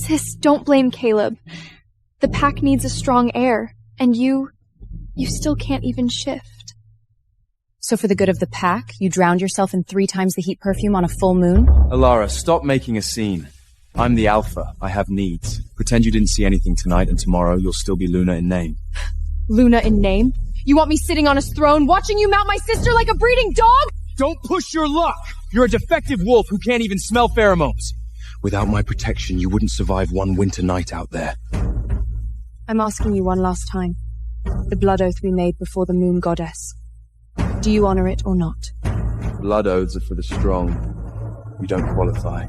Sis, don't blame Caleb. The pack needs a strong heir, and you still can't even shift. So for the good of the pack, you drowned yourself in 3 times the heat perfume on a full moon? Alara, stop making a scene. I'm the alpha. I have needs. Pretend you didn't see anything tonight, and tomorrow you'll still be Luna in name. Luna in name? You want me sitting on his throne, watching you mount my sister like a breeding dog? Don't push your luck! You're a defective wolf who can't even smell pheromones. Without my protection, you wouldn't survive one winter night out there. I'm asking you one last time. The blood oath we made before the moon goddess. Do you honor it or not? Blood oaths are for the strong. You don't qualify.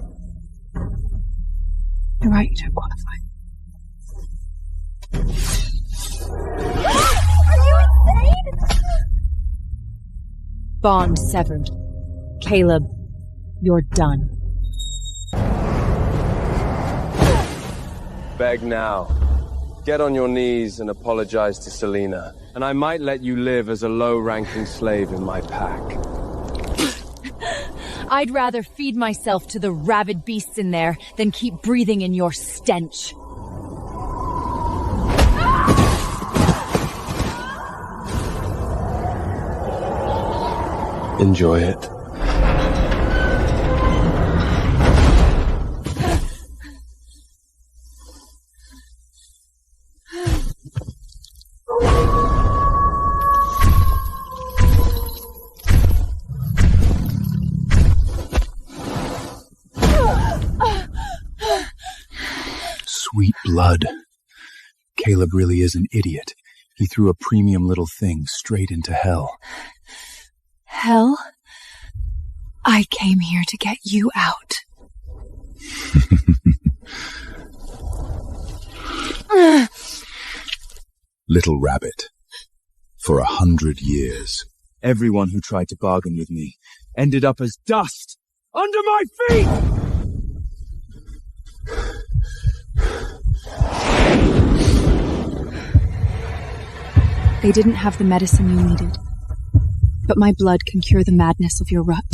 You're right, you don't qualify. Are you insane? Bond severed. Caleb, you're done. Beg now. Get on your knees and apologize to Selena, and I might let you live as a low-ranking slave in my pack. I'd rather feed myself to the rabid beasts in there than keep breathing in your stench. Enjoy it. Sweet blood. Caleb really is an idiot. He threw a premium little thing straight into hell. Hell? I came here to get you out. Little rabbit. For 100 years. Everyone who tried to bargain with me ended up as dust under my feet! They didn't have the medicine you needed, but my blood can cure the madness of your rut.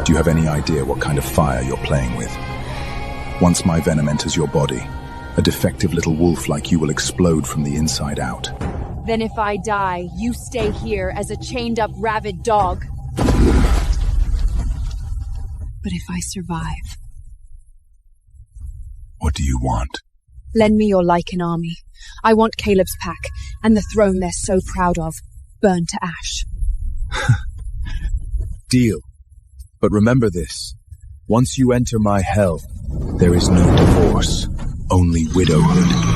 Do you have any idea what kind of fire you're playing with? Once my venom enters your body, a defective little wolf like you will explode from the inside out. Then if I die, you stay here as a chained-up rabid dog. But if I survive... What do you want? Lend me your Lycan army. I want Caleb's pack, and the throne they're so proud of, burned to ash. Deal. But remember this. Once you enter my hell, there is no divorce, only widowhood.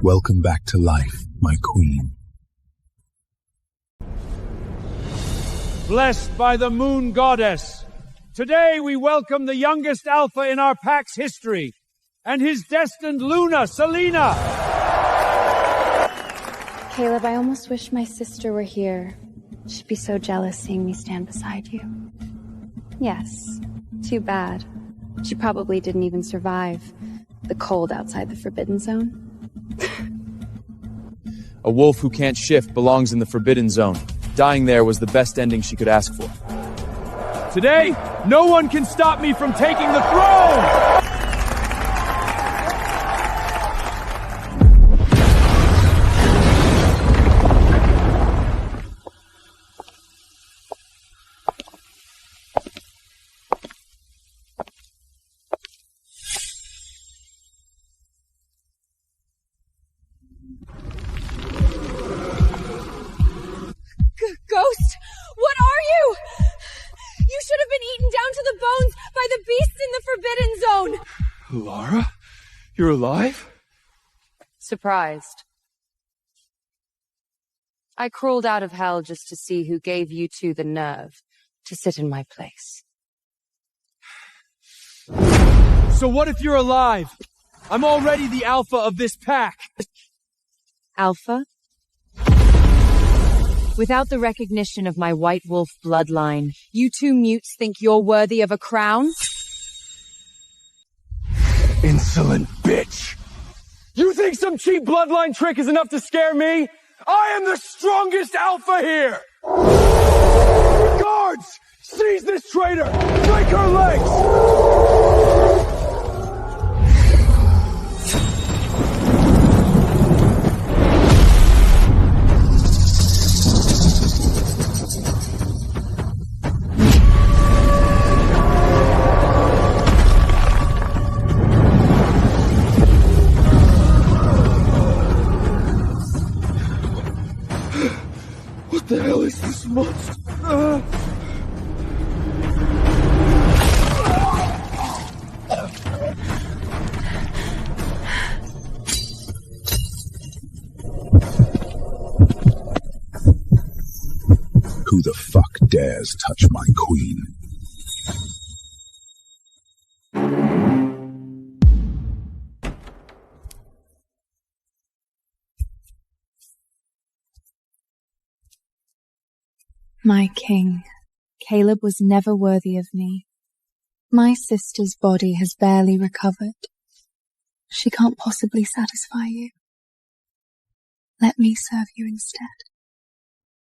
Welcome back to life, my queen. Blessed by the moon goddess, today we welcome the youngest alpha in our pack's history, and his destined Luna, Selena! Caleb, I almost wish my sister were here. She'd be so jealous seeing me stand beside you. Yes, too bad. She probably didn't even survive the cold outside the Forbidden Zone. A wolf who can't shift belongs in the Forbidden Zone. Dying there was the best ending she could ask for. Today, no one can stop me from taking the throne! Ghost! What are you? You should have been eaten down to the bones by the beasts in the Forbidden Zone! Lara? You're alive? Surprised. I crawled out of hell just to see who gave you two the nerve to sit in my place. So what if you're alive? I'm already the alpha of this pack. Alpha? Without the recognition of my white wolf bloodline, you two mutes think you're worthy of a crown? Insolent bitch! You think some cheap bloodline trick is enough to scare me? I am the strongest alpha here! Guards! Seize this traitor! Break her legs! What the hell is this monster? Who the fuck dares touch my queen? My king, Caleb was never worthy of me. My sister's body has barely recovered. She can't possibly satisfy you. Let me serve you instead.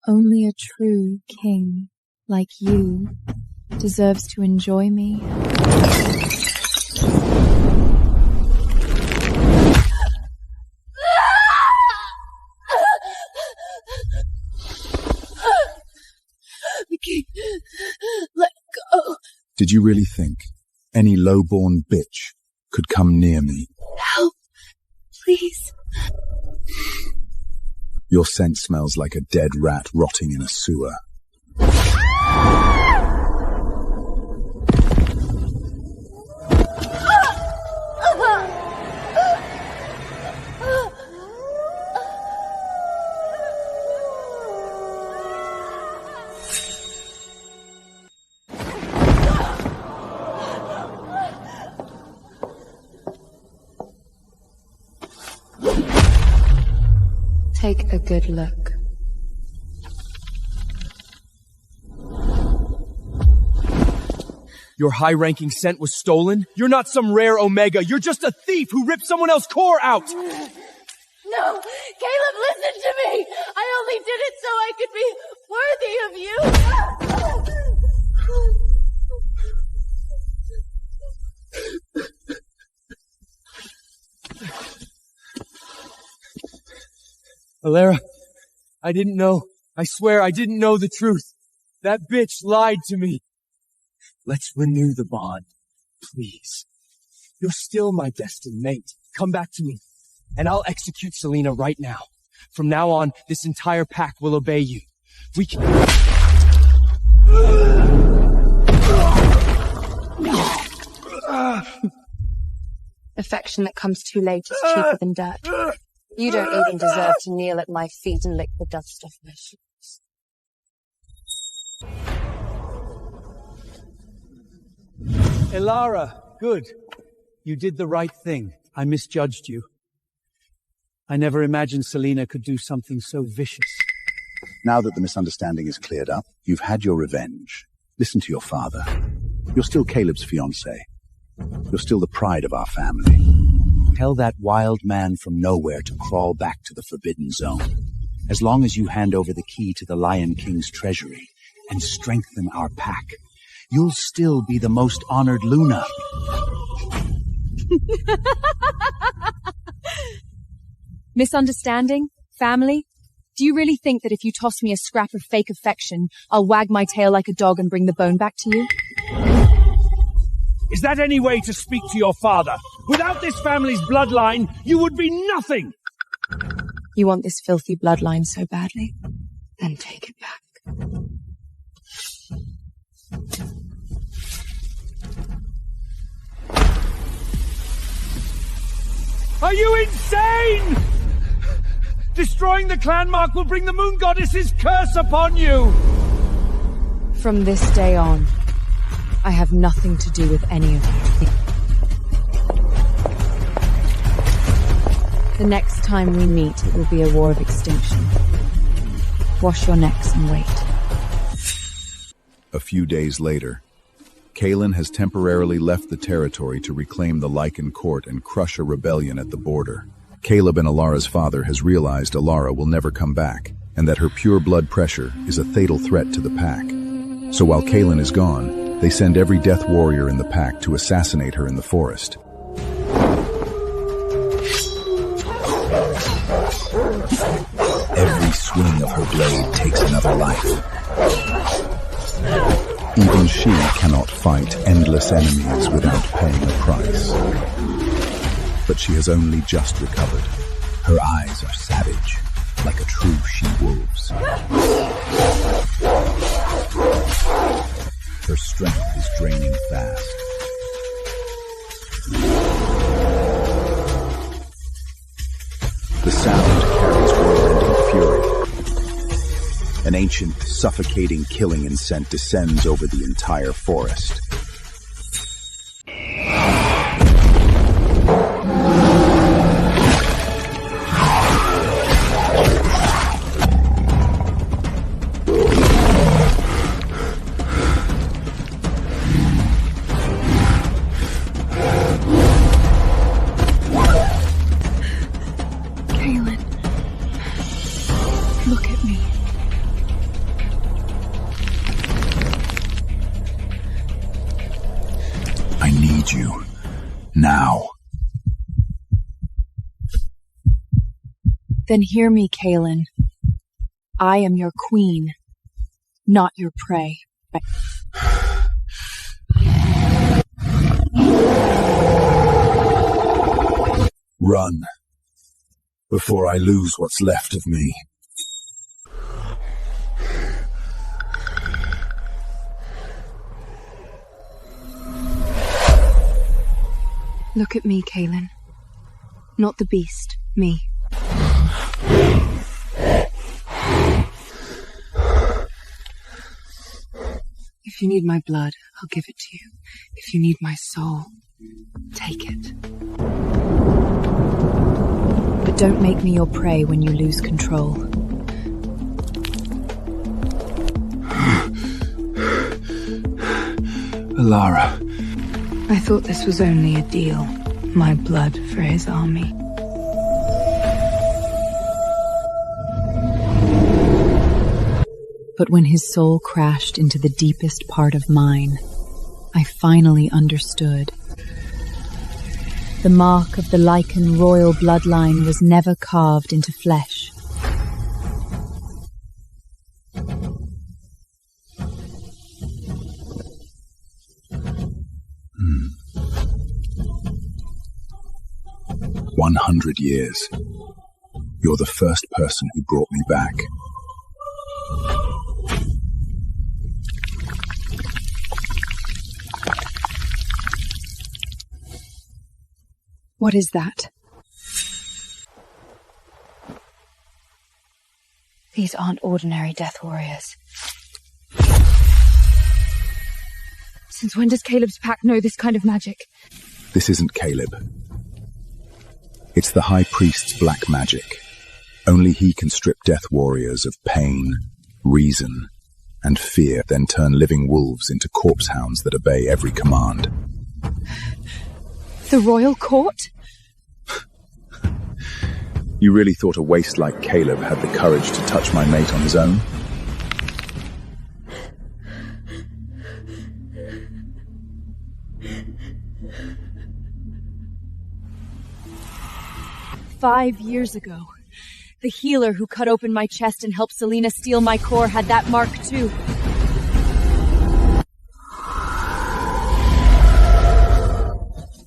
Only a true king, like you, deserves to enjoy me. Let go. Did you really think any low-born bitch could come near me? Help, please. Your scent smells like a dead rat rotting in a sewer. Take a good look. Your high-ranking scent was stolen? You're not some rare Omega. You're just a thief who ripped someone else's core out! No! Caleb, listen to me! I only did it so I could be worthy of you! Alara, I didn't know. I swear I didn't know the truth. That bitch lied to me. Let's renew the bond, please. You're still my destined mate. Come back to me, and I'll execute Selena right now. From now on, this entire pack will obey you. We can... Affection that comes too late is cheaper than dirt. You don't even deserve to kneel at my feet and lick the dust off my shoes. Elara, good. You did the right thing. I misjudged you. I never imagined Selena could do something so vicious. Now that the misunderstanding is cleared up, you've had your revenge. Listen to your father. You're still Caleb's fiancé. You're still the pride of our family. Tell that wild man from nowhere to crawl back to the Forbidden Zone. As long as you hand over the key to the Lion King's treasury and strengthen our pack, you'll still be the most honored Luna. Misunderstanding? Family? Do you really think that if you toss me a scrap of fake affection, I'll wag my tail like a dog and bring the bone back to you? Is that any way to speak to your father? Without this family's bloodline, you would be nothing! You want this filthy bloodline so badly? Then take it back. Are you insane? Destroying the clan mark will bring the moon goddess's curse upon you! From this day on, I have nothing to do with any of it. The next time we meet, it will be a war of extinction. Wash your necks and wait. A few days later, Kaelin has temporarily left the territory to reclaim the Lycan court and crush a rebellion at the border. Caleb and Alara's father has realized Alara will never come back, and that her pure blood pressure is a fatal threat to the pack. So while Kaelin is gone, they send every death warrior in the pack to assassinate her in the forest. Every swing of her blade takes another life. Even she cannot fight endless enemies without paying a price. But she has only just recovered. Her eyes are savage, like a true she-wolf's. Her strength is draining fast. The sound carries world-ending fury. An ancient, suffocating killing incense descends over the entire forest. Now. Then hear me, Kaelin. I am your queen, not your prey. Run, before I lose what's left of me. Look at me, Kaelin. Not the beast, me. If you need my blood, I'll give it to you. If you need my soul, take it. But don't make me your prey when you lose control. Alara. I thought this was only a deal. My blood for his army. But when his soul crashed into the deepest part of mine, I finally understood. The mark of the Lycan royal bloodline was never carved into flesh. 100 years. You're the first person who brought me back. What is that? These aren't ordinary death warriors. Since when does Caleb's pack know this kind of magic? This isn't Caleb. It's the High Priest's black magic. Only he can strip death warriors of pain, reason, and fear, then turn living wolves into corpse hounds that obey every command. The royal court? You really thought a waste like Caleb had the courage to touch my mate on his own? "5 years ago, the healer who cut open my chest and helped Selena steal my core had that mark too.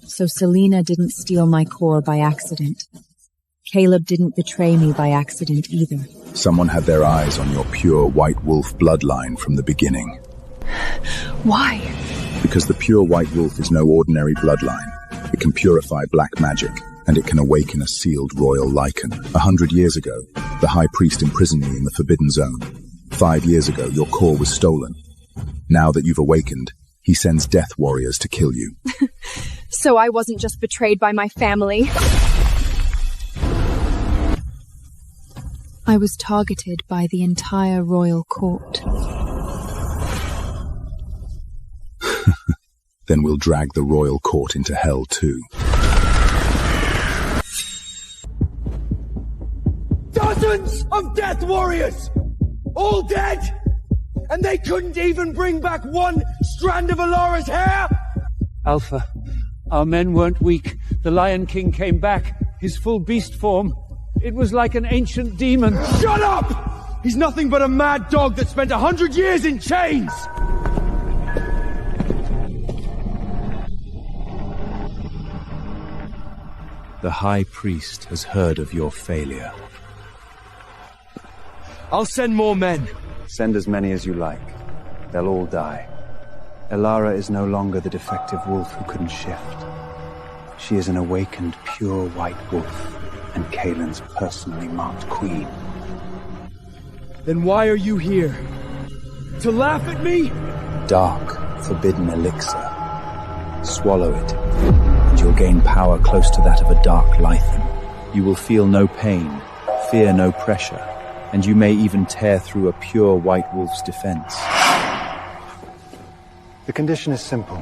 So Selena didn't steal my core by accident. Caleb didn't betray me by accident either. Someone had their eyes on your pure white wolf bloodline from the beginning. Why? Because the pure white wolf is no ordinary bloodline. It can purify black magic, and it can awaken a sealed royal Lycan. 100 years ago, the High Priest imprisoned me in the Forbidden Zone. 5 years ago, your core was stolen. Now that you've awakened, He sends death warriors to kill you. So I wasn't just betrayed by my family. I was targeted by the entire royal court. Then we'll drag the royal court into hell too. Dozens of death warriors! All dead! And they couldn't even bring back one strand of Alara's hair? Alpha, our men weren't weak. The Lion King came back, his full beast form. It was like an ancient demon. Shut up! He's nothing but a mad dog that spent 100 years in chains! The High Priest has heard of your failure. I'll send more men. Send as many as you like. They'll all die. Alara is no longer the defective wolf who couldn't shift. She is an awakened, pure white wolf, and Kaelin's personally marked queen. Then why are you here? To laugh at me? Dark, forbidden elixir. Swallow it, and you'll gain power close to that of a dark Lythan. You will feel no pain, fear no pressure, and you may even tear through a pure white wolf's defense. The condition is simple.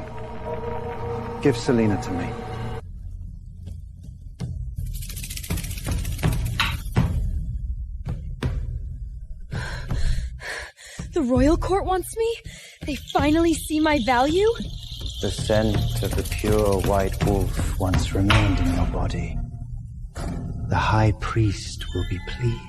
Give Selena to me. The royal court wants me? They finally see my value? The scent of the pure white wolf once remained in your body. The High Priest will be pleased.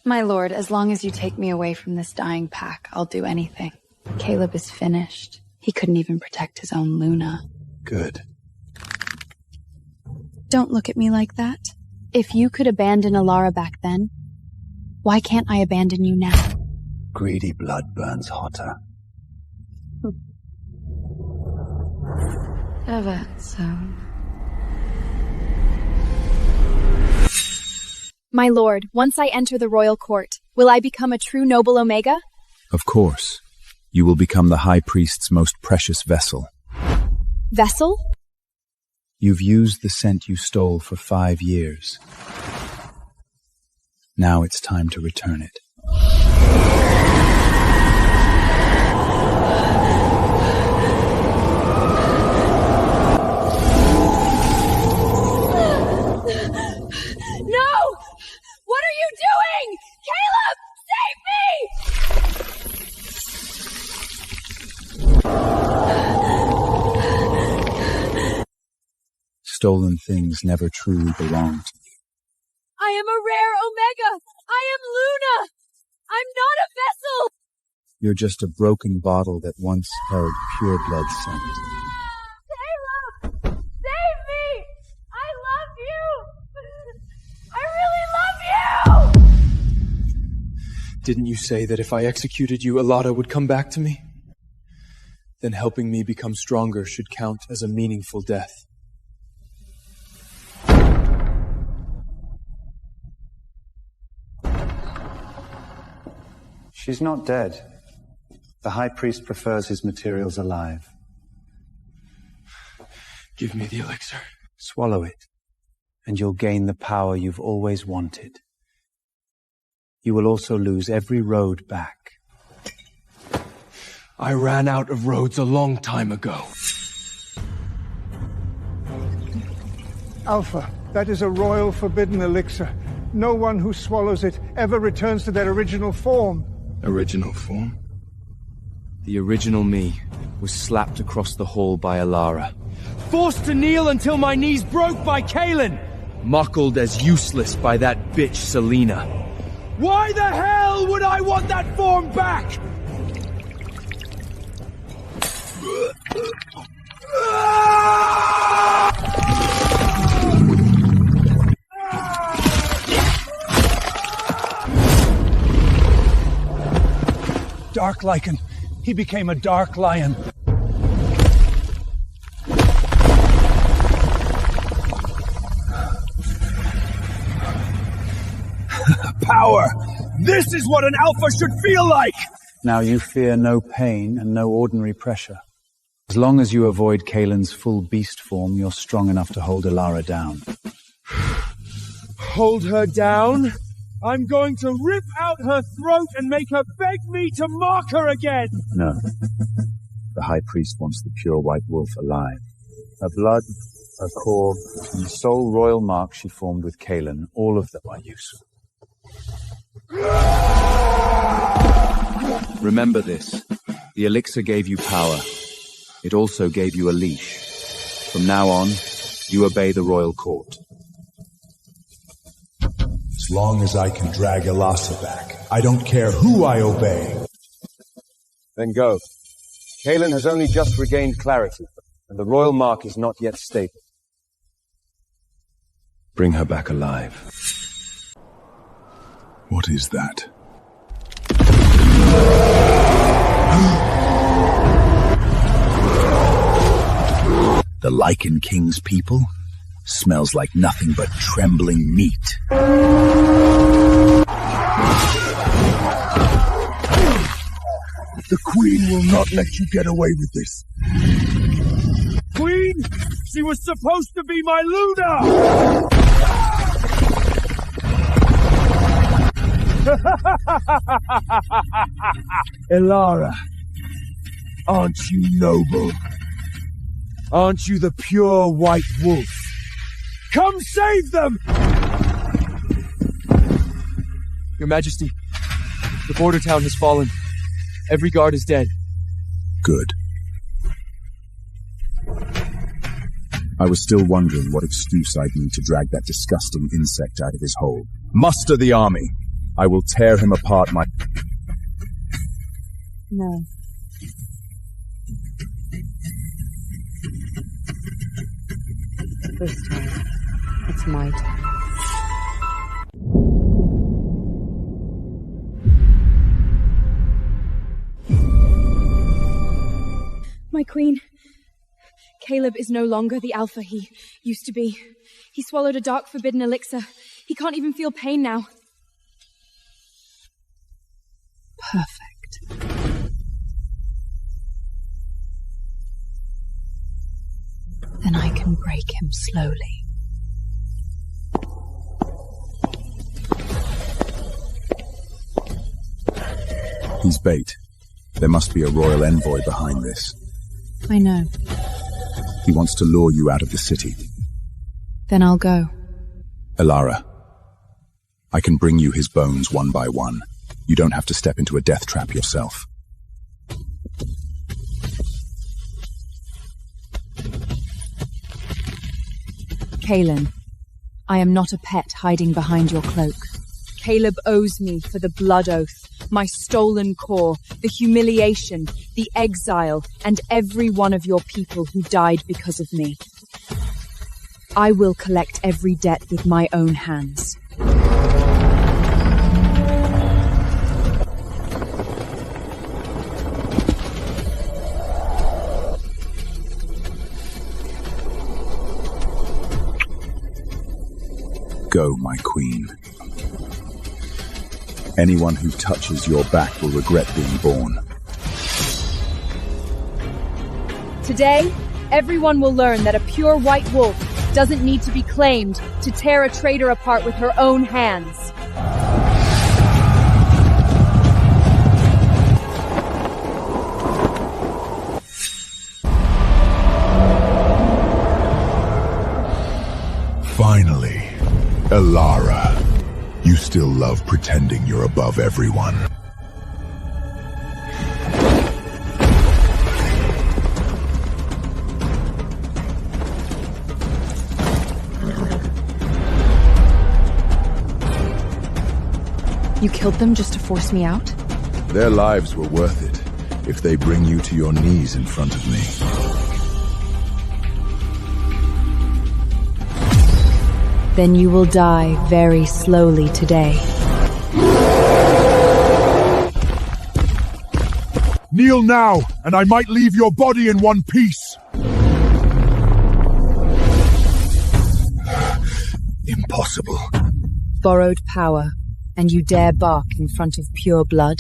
My lord, as long as you take me away from this dying pack, I'll do anything. Caleb is finished. He couldn't even protect his own Luna. Good. Don't look at me like that. If you could abandon Alara back then, why can't I abandon you now? Greedy blood burns hotter. Ever so. My lord, once I enter the royal court, will I become a true noble Omega? Of course. You will become the High Priest's most precious vessel. Vessel? You've used the scent you stole for 5 years. Now it's time to return it. No! What are you doing? Caleb, save me! Stolen things never truly belong to you. I am a rare Omega! I am Luna! I'm not a vessel! You're just a broken bottle that once held pure blood scent. Caleb! Save me! I love you! I really love you! Didn't you say that if I executed you, Alada would come back to me? Then helping me become stronger should count as a meaningful death. She's not dead. The High Priest prefers his materials alive. Give me the elixir. Swallow it, and you'll gain the power you've always wanted. You will also lose every road back. I ran out of roads a long time ago. Alpha, that is a royal forbidden elixir. No one who swallows it ever returns to their original form. Original form? The original me was slapped across the hall by Alara. Forced to kneel until my knees broke by Kaelin! Muckled as useless by that bitch Selena. Why the hell would I want that form back? Dark Lycan. He became a dark lion. Power! This is what an alpha should feel like! Now you fear no pain and no ordinary pressure. As long as you avoid Kalen's full beast form, you're strong enough to hold Elara down. Hold her down? I'm going to rip out her throat and make her beg me to mark her again! No. The High Priest wants the pure white wolf alive. Her blood, her core, and the sole royal mark she formed with Kalen, all of them are useful. Remember this. The elixir gave you power. It also gave you a leash. From now on, you obey the royal court. As long as I can drag Elasa back, I don't care who I obey. Then go. Kalen has only just regained clarity, and the royal mark is not yet stable. Bring her back alive. What is that? The Lycan King's people? Smells like nothing but trembling meat. The Queen will not let you get away with this. Queen? She was supposed to be my Luna! Elara, aren't you noble? Aren't you the pure white wolf? Come save them! Your Majesty, the border town has fallen. Every guard is dead. Good. I was still wondering what excuse I'd need to drag that disgusting insect out of his hole. Muster the army! I will tear him apart, No. This time, it's my turn. My queen, Caleb is no longer the alpha he used to be. He swallowed a dark forbidden elixir. He can't even feel pain now. Perfect. Then I can break him slowly. He's bait. There must be a royal envoy behind this. I know. He wants to lure you out of the city. Then I'll go. Elara, I can bring you his bones one by one. You don't have to step into a death trap yourself. Kalen, I am not a pet hiding behind your cloak. Caleb owes me for the blood oath, my stolen core, the humiliation, the exile, and every one of your people who died because of me. I will collect every debt with my own hands. Go, my queen. Anyone who touches your back will regret being born. Today, everyone will learn that a pure white wolf doesn't need to be claimed to tear a traitor apart with her own hands. Finally, Elara. You still love pretending you're above everyone. You killed them just to force me out? Their lives were worth it, if they bring you to your knees in front of me. Then you will die very slowly today. Kneel now, and I might leave your body in one piece. Impossible. Borrowed power. And you dare bark in front of pure blood?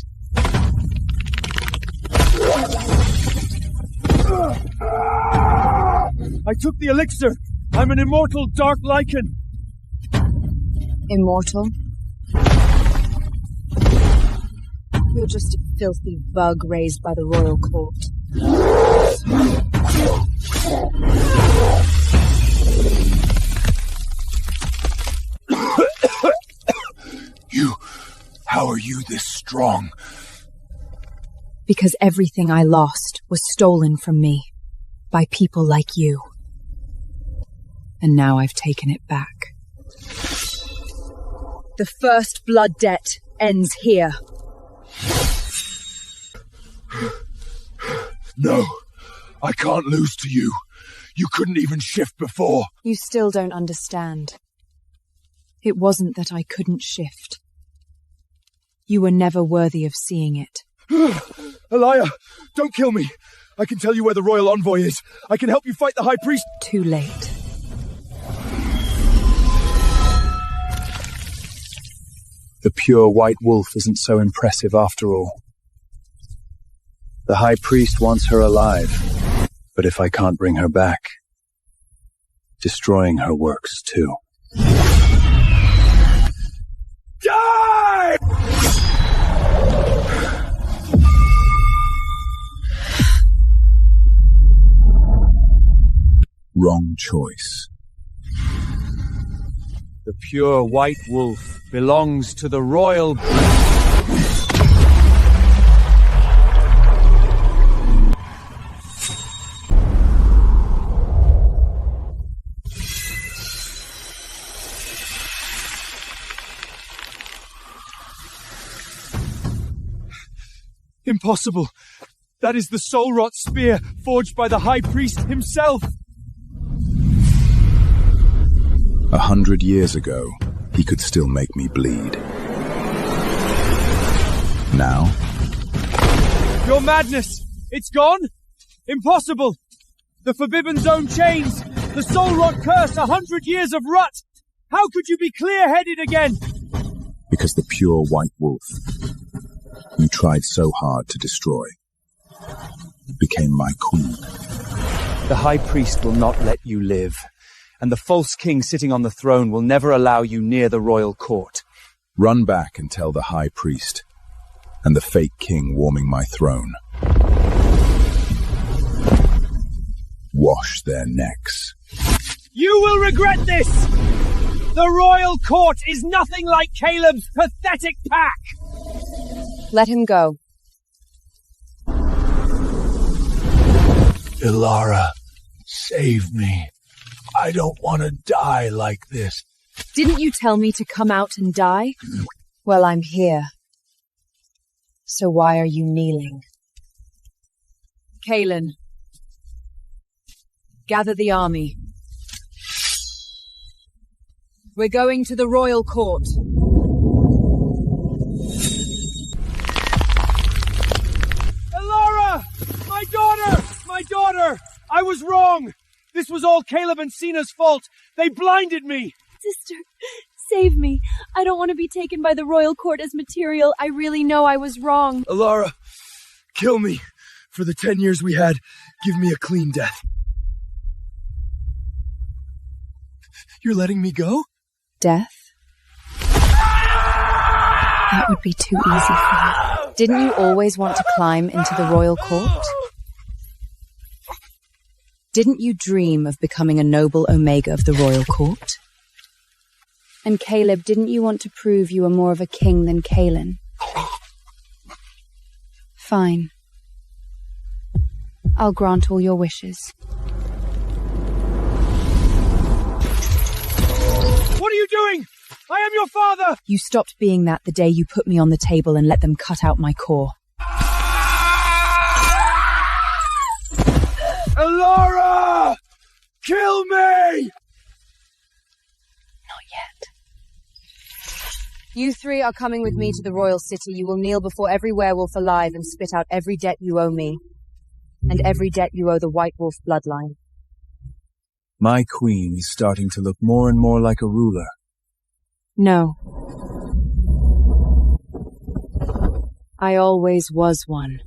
I took the elixir! I'm an immortal dark lichen! Immortal? You're just a filthy bug raised by the royal court. How are you this strong? Because everything I lost was stolen from me by people like you. And now I've taken it back. The first blood debt ends here. No, I can't lose to you. You couldn't even shift before. You still don't understand. It wasn't that I couldn't shift. You were never worthy of seeing it. Elia, don't kill me. I can tell you where the royal envoy is. I can help you fight the high priest. Too late. The pure white wolf isn't so impressive after all. The high priest wants her alive, but if I can't bring her back, destroying her works too. Die! Wrong choice. The pure white wolf belongs to the royal... Impossible. That is the soul-rot spear forged by the high priest himself. 100 years ago, he could still make me bleed. Now? Your madness! It's gone? Impossible! The Forbidden Zone chains! The soul-rot curse! 100 years of rut! How could you be clear-headed again? Because the pure white wolf you tried so hard to destroy became my queen. The high priest will not let you live, and the false king sitting on the throne will never allow you near the royal court. Run back and tell the high priest and the fake king warming my throne. Wash their necks. You will regret this! The royal court is nothing like Caleb's pathetic pack! Let him go. Ilara, save me. I don't want to die like this. Didn't you tell me to come out and die? Well, I'm here. So why are you kneeling? Kaelin, gather the army. We're going to the royal court. Ilara! My daughter! My daughter! I was wrong! This was all Caleb and Sina's fault! They blinded me! Sister, save me. I don't want to be taken by the royal court as material. I really know I was wrong. Ilara, kill me. For the 10 years we had, give me a clean death. You're letting me go? Death? That would be too easy for you. Didn't you always want to climb into the royal court? Didn't you dream of becoming a noble Omega of the royal court? And Caleb, didn't you want to prove you were more of a king than Kaelin? Fine. I'll grant all your wishes. What are you doing? I am your father! You stopped being that the day you put me on the table and let them cut out my core. Ilara! Kill me! Not yet. You three are coming with me to the royal city. You will kneel before every werewolf alive and spit out every debt you owe me. And every debt you owe the White Wolf bloodline. My queen is starting to look more and more like a ruler. No. I always was one.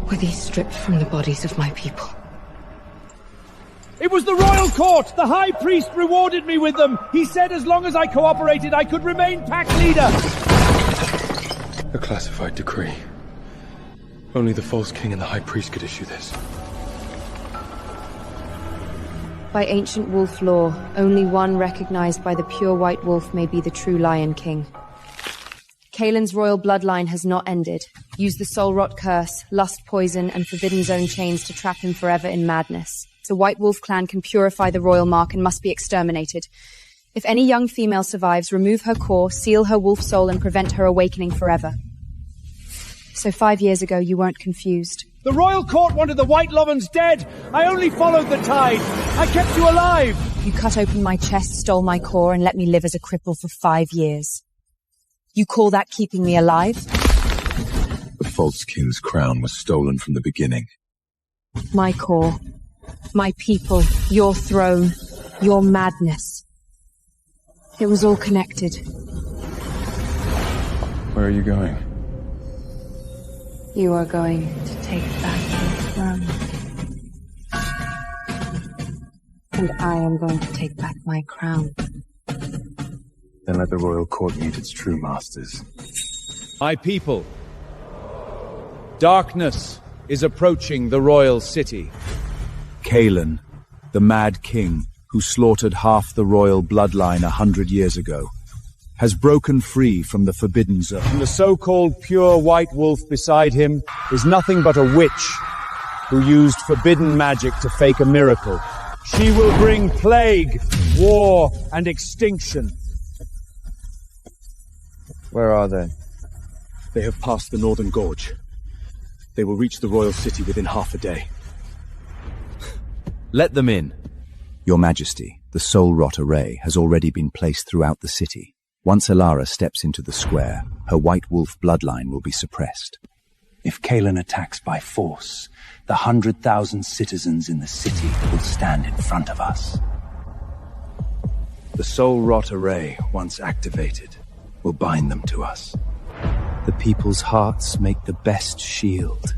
Were these stripped from the bodies of my people? It was the royal court! The high priest rewarded me with them! He said as long as I cooperated, I could remain pack leader! A classified decree. Only the false king and the high priest could issue this. By ancient wolf law, only one recognized by the pure white wolf may be the true Lion King. Kaelin's royal bloodline has not ended. Use the soul rot curse, lust poison, and forbidden zone chains to trap him forever in madness. The White Wolf clan can purify the royal mark and must be exterminated. If any young female survives, remove her core, seal her wolf soul, and prevent her awakening forever. So 5 years ago, you weren't confused. The royal court wanted the White Lovens dead! I only followed the tide! I kept you alive! You cut open my chest, stole my core, and let me live as a cripple for 5 years. You call that keeping me alive? The false king's crown was stolen from the beginning. My core, my people, your throne, your madness. It was all connected. Where are you going? You are going to take back your throne. And I am going to take back my crown. Then let the royal court meet its true masters. My people, darkness is approaching the royal city. Kaelin, the Mad King, who slaughtered half the royal bloodline 100 years ago, has broken free from the Forbidden Zone. And the so-called pure white wolf beside him is nothing but a witch who used forbidden magic to fake a miracle. She will bring plague, war, and extinction. Where are they? They have passed the northern gorge. They will reach the royal city within half a day. Let them in. Your Majesty, the soul rot array has already been placed throughout the city. Once Elara steps into the square, her white wolf bloodline will be suppressed. If Kaelin attacks by force, the 100,000 citizens in the city will stand in front of us. The soul rot array, once activated, will bind them to us. The people's hearts make the best shield.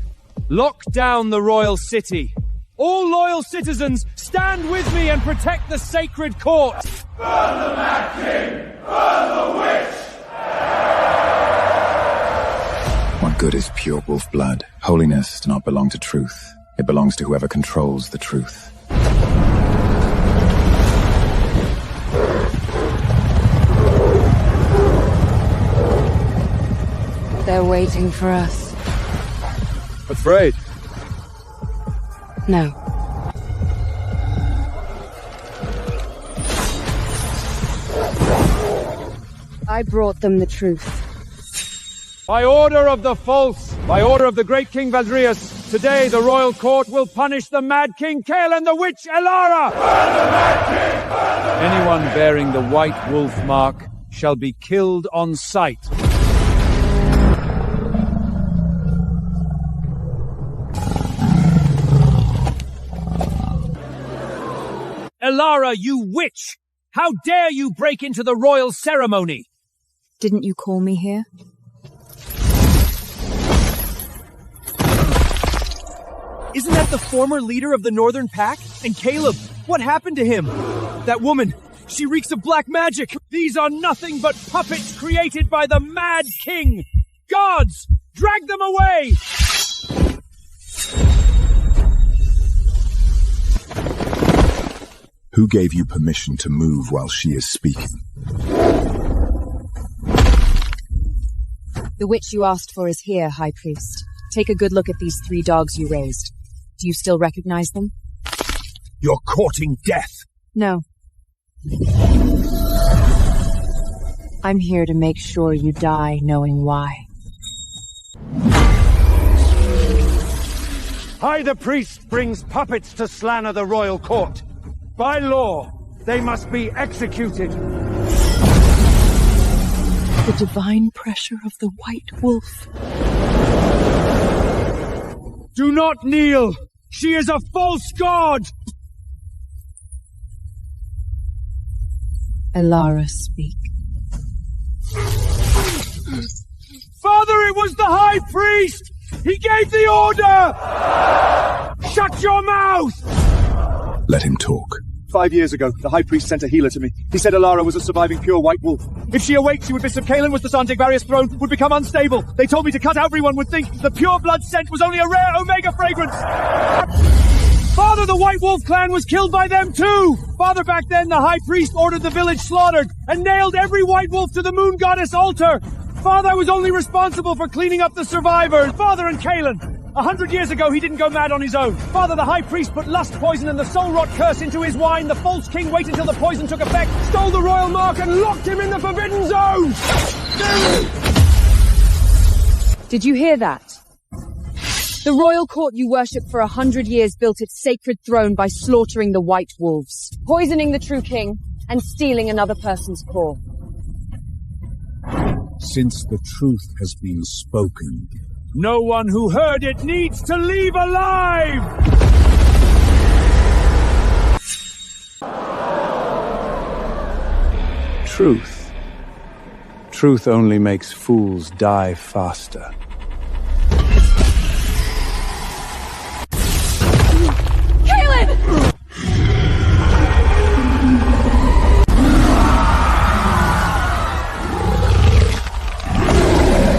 Lock down the royal city! All loyal citizens, stand with me and protect the sacred court! Burn the Mad King! Burn the witch! What good is pure wolf blood? Holiness does not belong to truth. It belongs to whoever controls the truth. They're waiting for us. Afraid? No. I brought them the truth. By order of the false, by order of the great King Valdrius, today the royal court will punish the Mad King Kaelin, the witch Elara! Burn the Mad King! Burn the Anyone bearing the white wolf mark shall be killed on sight. Elara, you witch! How dare you break into the royal ceremony? Didn't you call me here? Isn't that the former leader of the Northern Pack? And Caleb, what happened to him? That woman, she reeks of black magic! These are nothing but puppets created by the Mad King! Guards, drag them away! Who gave you permission to move while she is speaking? The witch you asked for is here, High Priest. Take a good look at these 3 dogs you raised. Do you still recognize them? You're courting death! No. I'm here to make sure you die knowing why. I, the priest, brings puppets to slander the royal court. By law, they must be executed. The divine pressure of the White Wolf. Do not kneel! She is a false god! Elara speak. Father, it was the High Priest! He gave the order! Shut your mouth! Let him talk. 5 years ago, the High Priest sent a healer to me. He said Elara was a surviving pure white wolf. If she awaked, she would miss if Kaelin was the Santigvarius throne, would become unstable. They told me to cut everyone would think the pure blood scent was only a rare Omega fragrance. Father, the White Wolf clan was killed by them too! Father, back then, the High Priest ordered the village slaughtered and nailed every white wolf to the moon goddess altar. Father, I was only responsible for cleaning up the survivors. Father and Kaelin. 100 years ago, he didn't go mad on his own. Father, the High Priest put lust poison and the soul rot curse into his wine. The false king waited until the poison took effect, stole the royal mark, and locked him in the forbidden zone! Did you hear that? The royal court you worshipped for 100 years built its sacred throne by slaughtering the white wolves, poisoning the true king, and stealing another person's core. Since the truth has been spoken, no one who heard it needs to leave alive! Truth. Truth only makes fools die faster.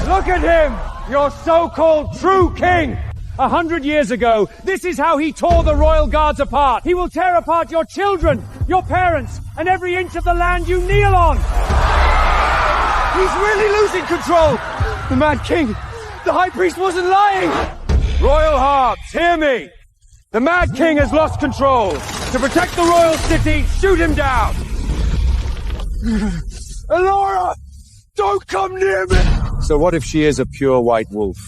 Look at him! Your so-called true king! 100 years ago, this is how he tore the royal guards apart. He will tear apart your children, your parents, and every inch of the land you kneel on. He's really losing control. The Mad King, the High Priest wasn't lying. Royal hearts, hear me. The Mad King has lost control. To protect the royal city, shoot him down. Elara, don't come near me. So what if she is a pure white wolf?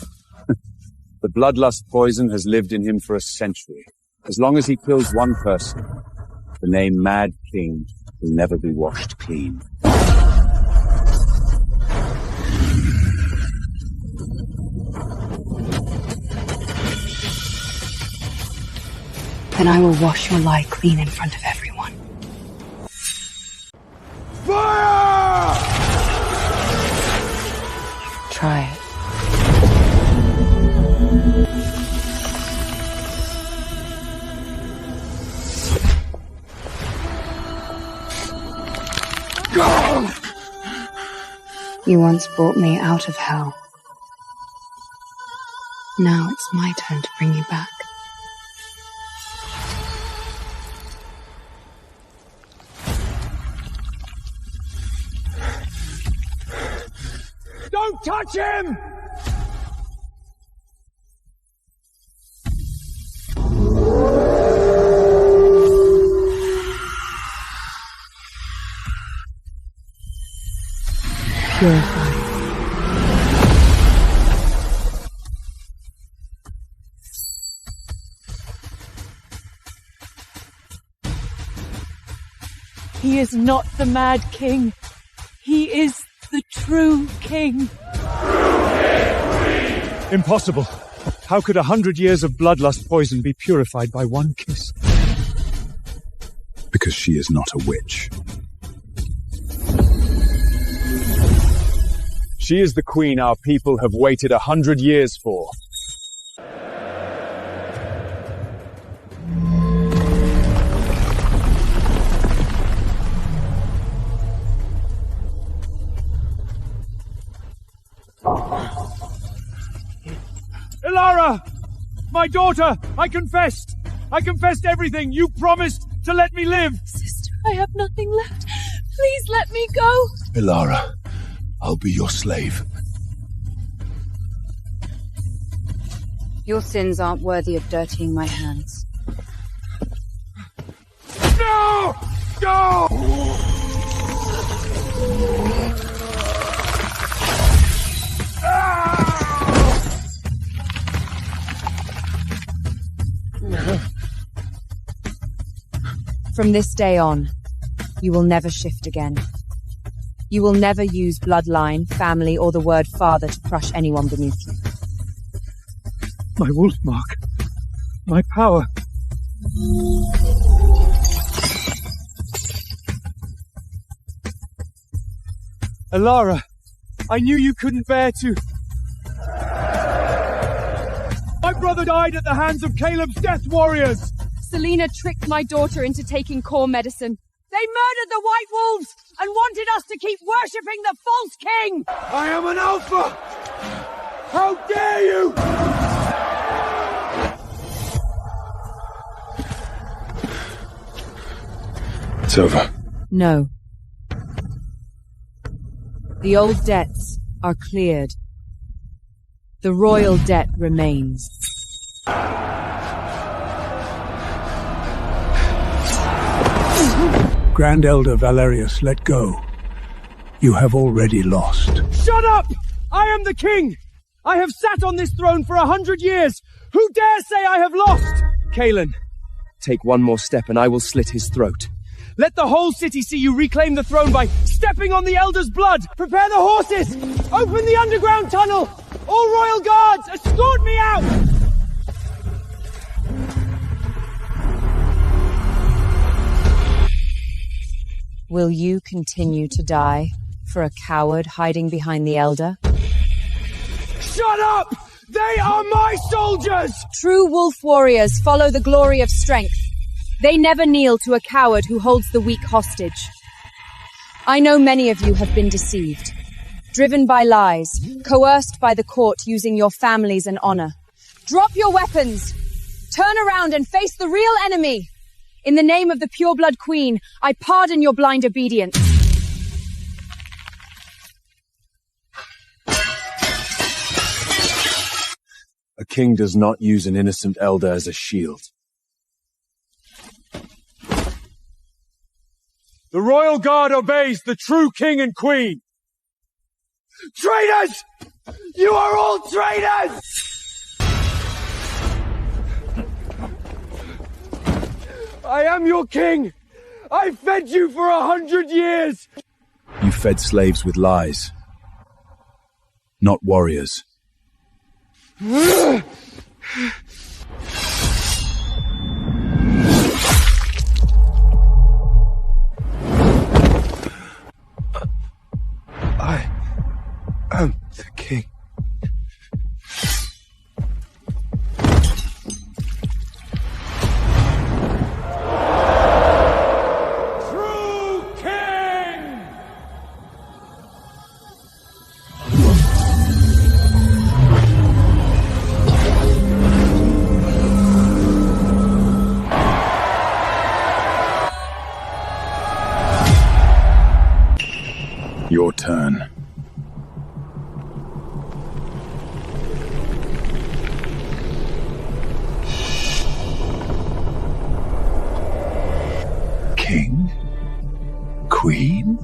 The bloodlust poison has lived in him for a century. As long as he kills one person, the name Mad King will never be washed clean. Then I will wash your lie clean in front of everyone. Fire! Try it. You once brought me out of hell. Now it's my turn to bring you back. Don't touch him! Purify. He is not the Mad King. He is the true king. Impossible. How could 100 years of bloodlust poison be purified by one kiss? Because she is not a witch. She is the queen our people have waited 100 years for. Elara! My daughter! I confessed! I confessed everything! You promised to let me live! Sister, I have nothing left. Please let me go. Elara, I'll be your slave. Your sins aren't worthy of dirtying my hands. No! No! From this day on, you will never shift again. You will never use bloodline, family, or the word father to crush anyone beneath you. My wolf mark. My power. Elara, I knew you couldn't bear to. My brother died at the hands of Caleb's death warriors! Selena tricked my daughter into taking core medicine. They murdered the White Wolves and wanted us to keep worshipping the false king! I am an alpha! How dare you! It's over. No. The old debts are cleared. The royal debt remains. Grand Elder Valerius, let go. You have already lost. Shut up! I am the king! I have sat on this throne for 100 years! Who dare say I have lost? Kalen, take one more step and I will slit his throat. Let the whole city see you reclaim the throne by stepping on the Elder's blood! Prepare the horses! Open the underground tunnel! All royal guards, escort me out! Will you continue to die for a coward hiding behind the Elder? Shut up! They are my soldiers! True wolf warriors follow the glory of strength. They never kneel to a coward who holds the weak hostage. I know many of you have been deceived, driven by lies, coerced by the court using your families and honor. Drop your weapons! Turn around and face the real enemy! In the name of the pureblood queen, I pardon your blind obedience. A king does not use an innocent elder as a shield. The royal guard obeys the true king and queen! Traitors! You are all traitors! I am your king! I fed you for 100 years! You fed slaves with lies, not warriors. I am the king. True king! Your turn. King? Queen?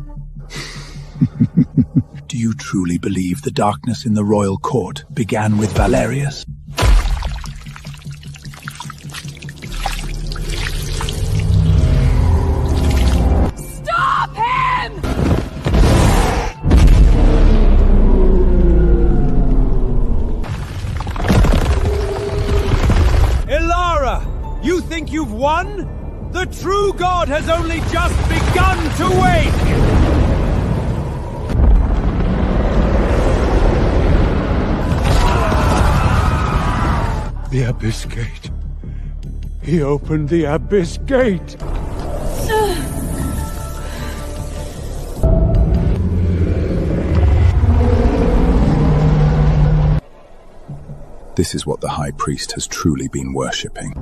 Do you truly believe the darkness in the royal court began with Valerius? Stop him! Elara! You think you've won? The true god has only just begun to wake! The Abyss Gate. He opened the Abyss Gate. This is what the High Priest has truly been worshipping.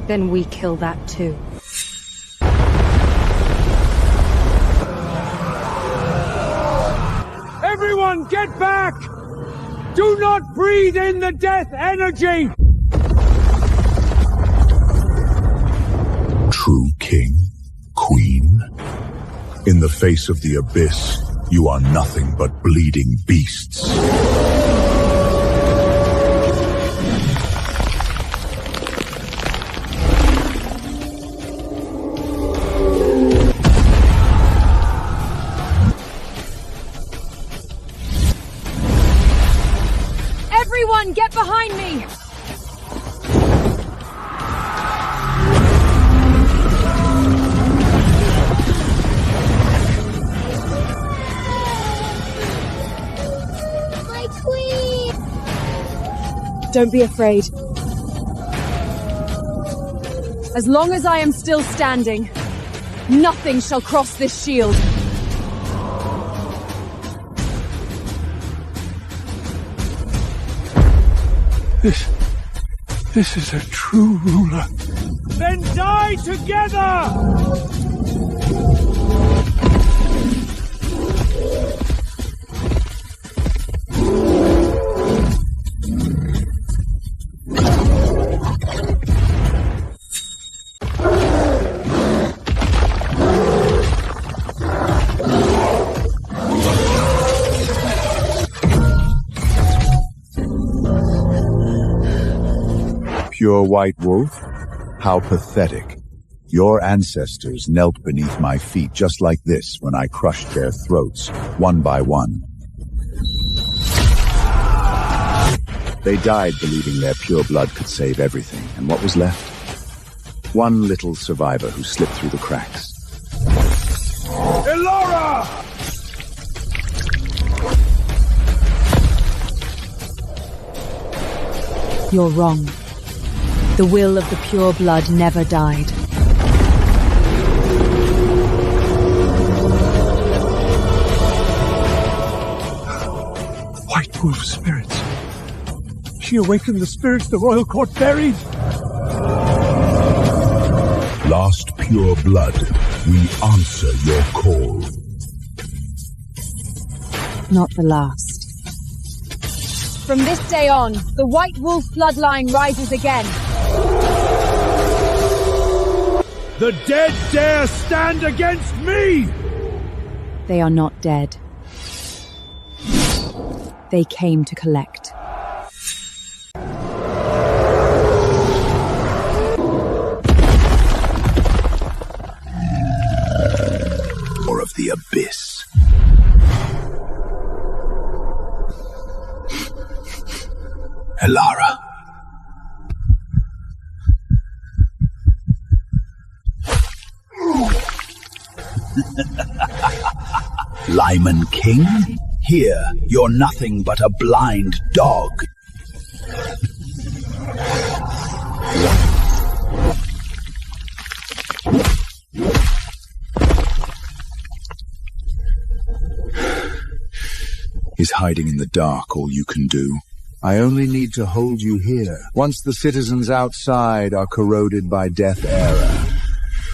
Then we kill that too. Everyone, get back! Do not breathe in the death energy! True king, queen. In the face of the abyss, you are nothing but bleeding beasts. Everyone, get behind me! Don't be afraid. As long as I am still standing, nothing shall cross this shield. This is a true ruler. Then die together! Pure white wolf? How pathetic. Your ancestors knelt beneath my feet just like this when I crushed their throats, one by one. They died believing their pure blood could save everything, and what was left? One little survivor who slipped through the cracks. Elora! You're wrong. The will of the pure blood never died. White wolf spirits. She awakened the spirits the royal court buried. Lost pure blood, we answer your call. Not the last. From this day on, the White Wolf bloodline rises again. The dead dare stand against me! They are not dead. They came to collect. Or of the abyss. Elara. Lyman King? Here, you're nothing but a blind dog. Is hiding in the dark all you can do? I only need to hold you here. Once the citizens outside are corroded by death era,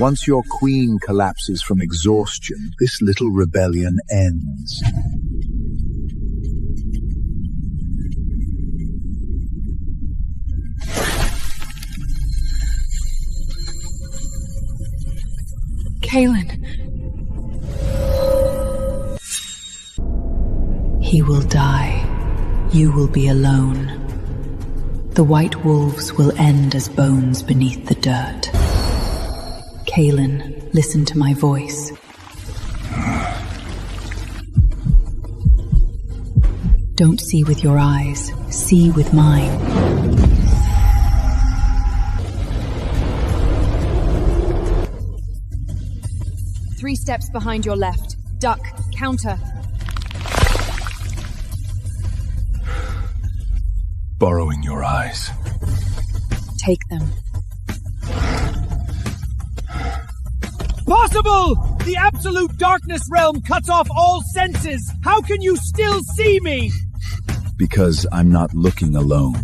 once your queen collapses from exhaustion, this little rebellion ends. Kaelin. He will die. You will be alone. The white wolves will end as bones beneath the dirt. Kaelin, listen to my voice. Don't see with your eyes, see with mine. Three steps behind your left. Duck. Counter. Borrowing your eyes. Take them. Possible! The absolute darkness realm cuts off all senses! How can you still see me? Because I'm not looking alone.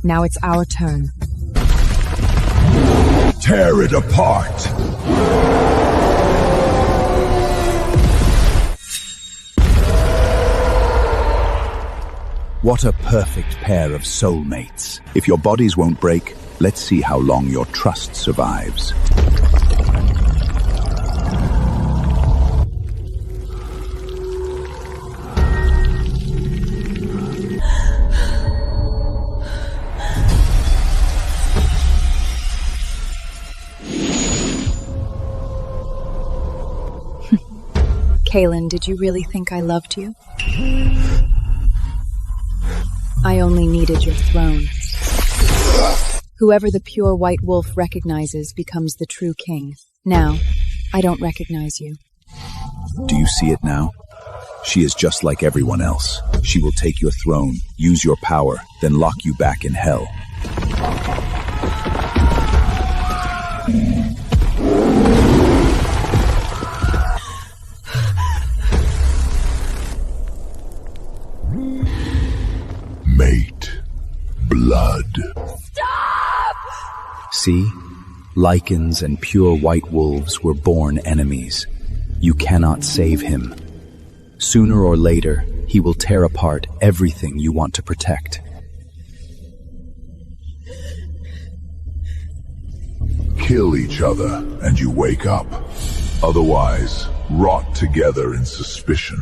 Now it's our turn. Tear it apart! What a perfect pair of soulmates. If your bodies won't break, let's see how long your trust survives. Kaelin, did you really think I loved you? I only needed your throne. Whoever the pure white wolf recognizes becomes the true king. Now, I don't recognize you. Do you see it now? She is just like everyone else. She will take your throne, use your power, then lock you back in hell. Mate. Blood. Stop! See? Lycans and pure white wolves were born enemies. You cannot save him. Sooner or later, he will tear apart everything you want to protect. Kill each other and you wake up. Otherwise, rot together in suspicion.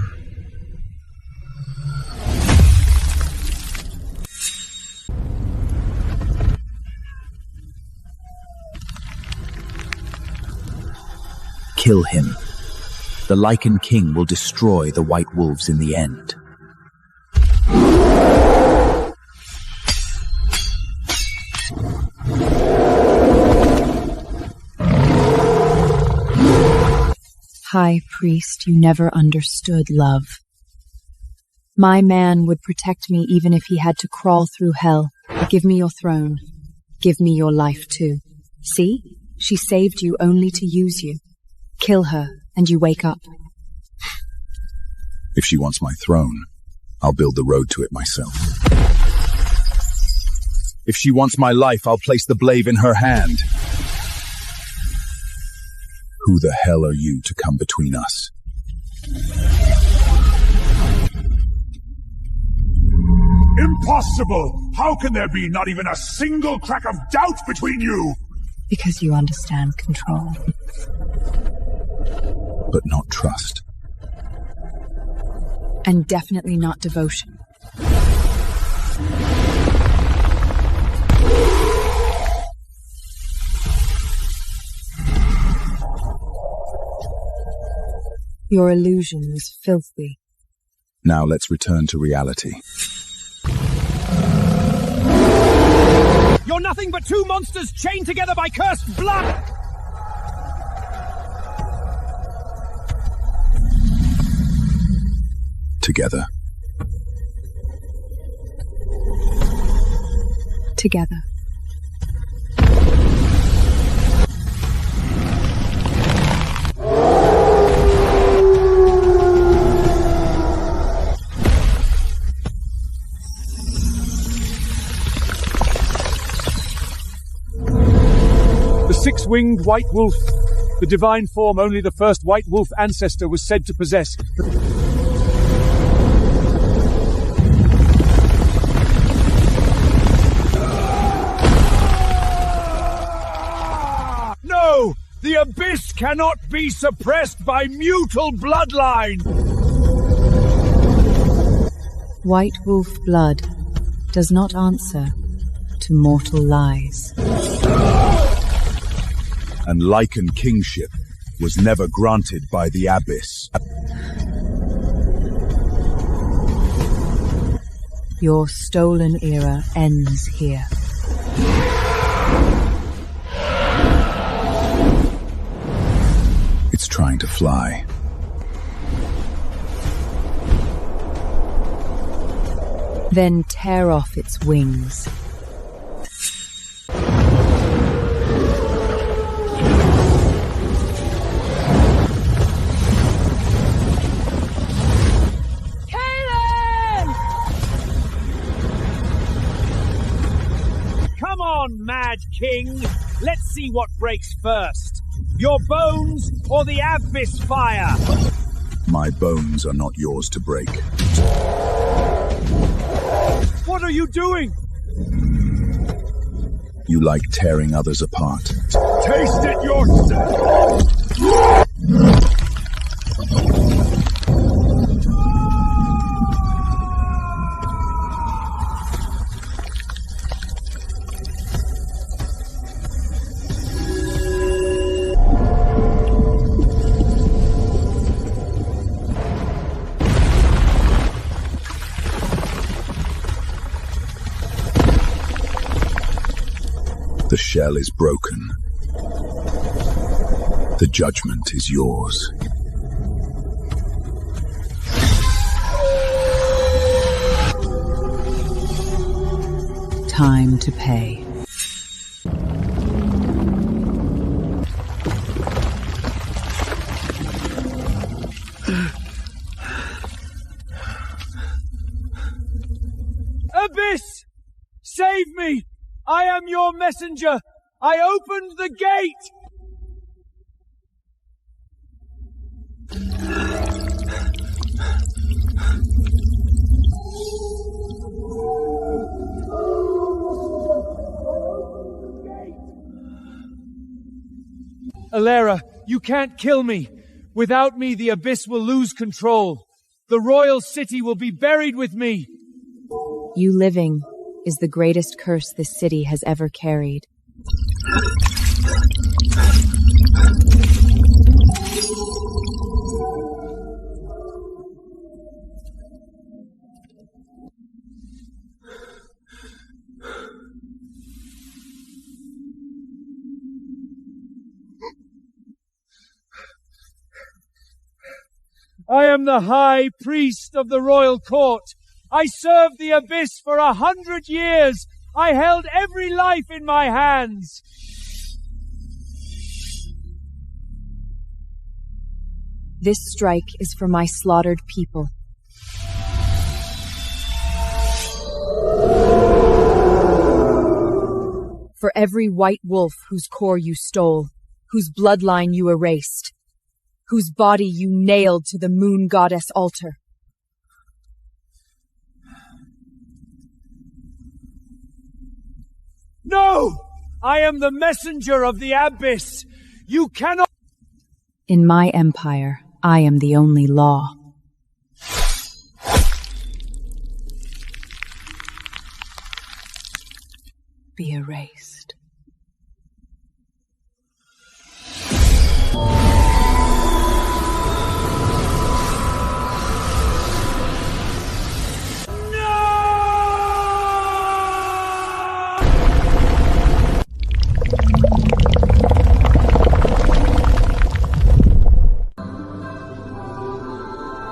Kill him. The Lycan King will destroy the White Wolves in the end. High Priest, you never understood love. My man would protect me even if he had to crawl through hell. Give me your throne. Give me your life too. See? She saved you only to use you. Kill her, and you wake up. If she wants my throne, I'll build the road to it myself. If she wants my life, I'll place the blade in her hand. Who the hell are you to come between us? Impossible! How can there be not even a single crack of doubt between you? Because you understand control. But not trust. And definitely not devotion. Your illusion was filthy. Now let's return to reality. You're nothing but two monsters chained together by cursed blood! Together. Together. The six-winged white wolf. The divine form only the first white wolf ancestor was said to possess. No! The abyss cannot be suppressed by mutual bloodline! White wolf blood does not answer to mortal lies. And Lycan kingship was never granted by the abyss. Your stolen era ends here. It's trying to fly. Then tear off its wings. Come on, Mad King! Let's see what breaks first. Your bones or the abyss fire? My bones are not yours to break. What are you doing? You like tearing others apart. Taste it yourself! The shell is broken. The judgment is yours. Time to pay. Abyss! Save me! I am your messenger! I opened the gate! Alera, you can't kill me. Without me, the Abyss will lose control. The royal city will be buried with me. You living is the greatest curse this city has ever carried. I am the High Priest of the Royal Court. I served the Abyss for 100 years. I held every life in my hands. This strike is for my slaughtered people. For every white wolf whose core you stole, whose bloodline you erased, whose body you nailed to the moon goddess altar. No! I am the messenger of the Abyss. You cannot... In my empire, I am the only law. Be erased.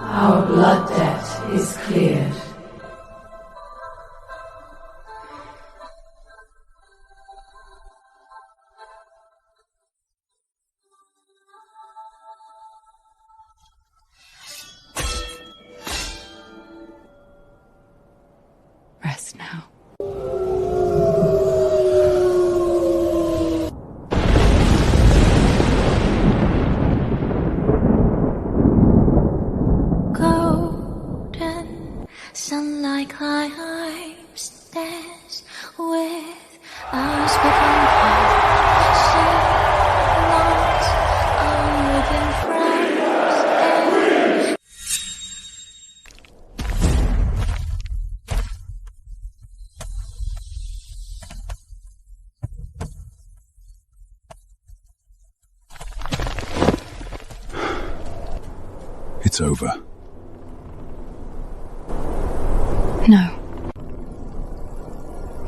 Our blood debt is cleared. Rest now. Sunlight climbs dance with our spoken heart. She longs on within frames. It's over. No.